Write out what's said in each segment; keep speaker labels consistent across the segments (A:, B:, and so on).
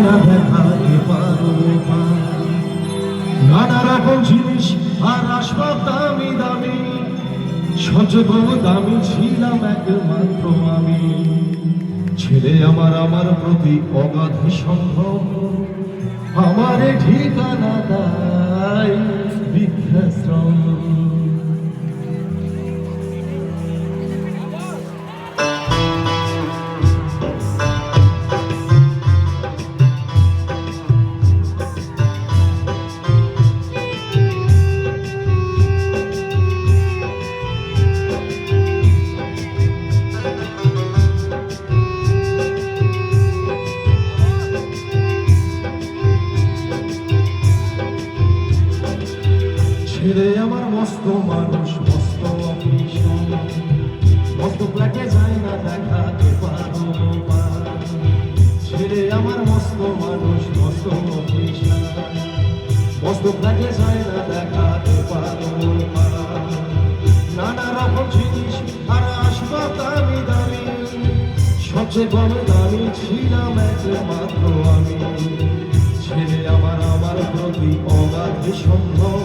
A: না দেখাতে পারো নানা রকম জিনিস আর আসবাব দামি দামি সবচেয়ে দামি ছিলাম একমাত্র আমি ছেলে আমার প্রতি অগাধ সম্ভব আমার ঠিকানা তাই বৃদ্ধাশ্রম ছেলে আমার মস্ত মানুষ মস্ত অফিসার মস্ত ফ্ল্যাটে যায় না দেখাতে পারো ছেলে আমার মস্ত মানুষ মস্ত অফিসার মস্ত ফ্ল্যাটে যায় না দেখাতে পারো নানা রকম জিনিস আর আসবাব দামি দামি সবচেয়ে কম দামি ছিলাম একমাত্র আমি ছেলে আমার প্রতি অগাধ সম্ভব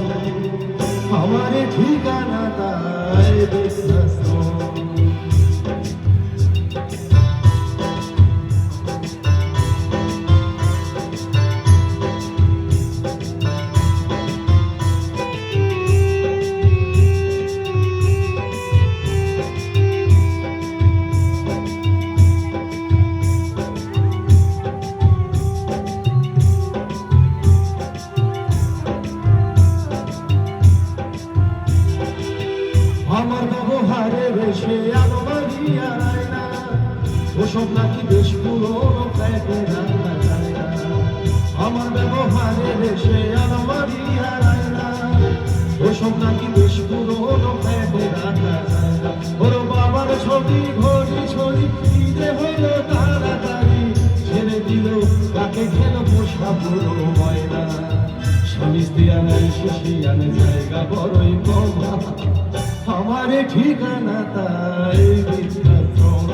A: আমার ঠিকানা তাই বৃদ্ধাশ্রম আমার ব্যবহারে বেশে আলমারি আর আয়না ওসব নাকি বেশ পুরোনো ফ্ল্যাটে রাখা যায় না আমার ব্যবহারে বেশে আলমারি আর আয়না ওসব নাকি বেশ পুরোনো ফ্ল্যাটে রাখা যায় না ওর বাবার ছবি ঘড়ি ছড়ি ঈদে হলো তাড়াতাড়ি ছেড়ে দিল কাকে খেলো পোষা পুরো ময়না স্বামী স্ত্রী আনায় শিশি আনে জায়গা বড়ই কম আমার ঠিকানা তাই বৃদ্ধাশ্রম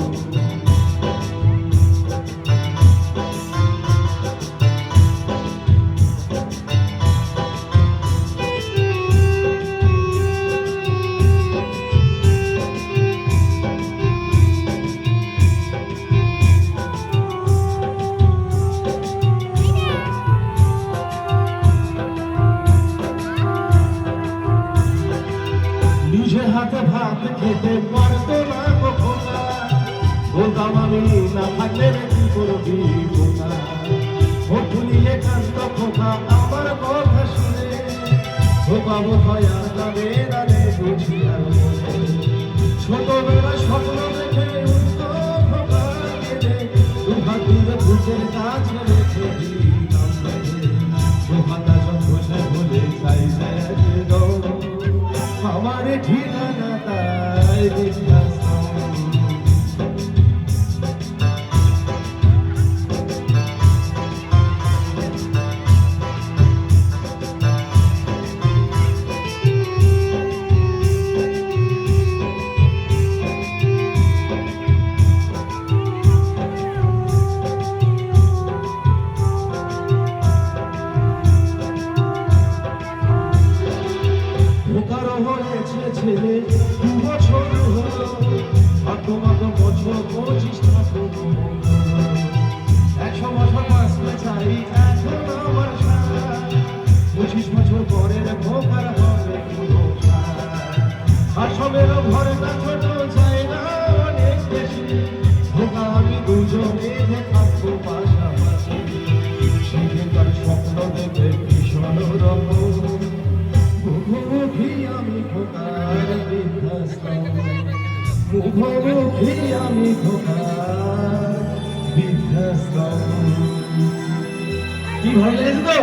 A: নিজে হাতে ভাত খেতে পারতো না কখনো বলতাম আমি না থাকলে কি করবি বোনা ভুলিয়ে কান্ত খোকা আমার কথা শুনে খোকাবো হয় আর যাবে রানে বুঝি আর ছোটবেলা স্বপ্ন দেখে উঠতো খোকা কেঁদে দুহাত দিয়ে বুকের কাছে রেখে দিতাম খোকাটা যখন বসে বলে চাই যায় আমার ঠিকানা তাই বৃদ্ধাশ্রম হয়েছে ছেলে 2 বছর হলো আর তোমাকে বছর 25 ঠাকুর 100 বছর বাঁচতে চাই এখন আমার সারা 25 বছর পরের ভোগার হবে আসলের ঘরে না ছোট চাই না অনেক বেশি ভোগা আমি দুজনে থাকবো পাশাপাশি সেখানকার স্বপ্ন দেখে ভীষণ রকম মুখোমুখি আমি খোকার বৃদ্ধাশ্রম মুখোমুখি আমি খোকার বৃদ্ধাশ্রম কি ভালো লেগেছে তো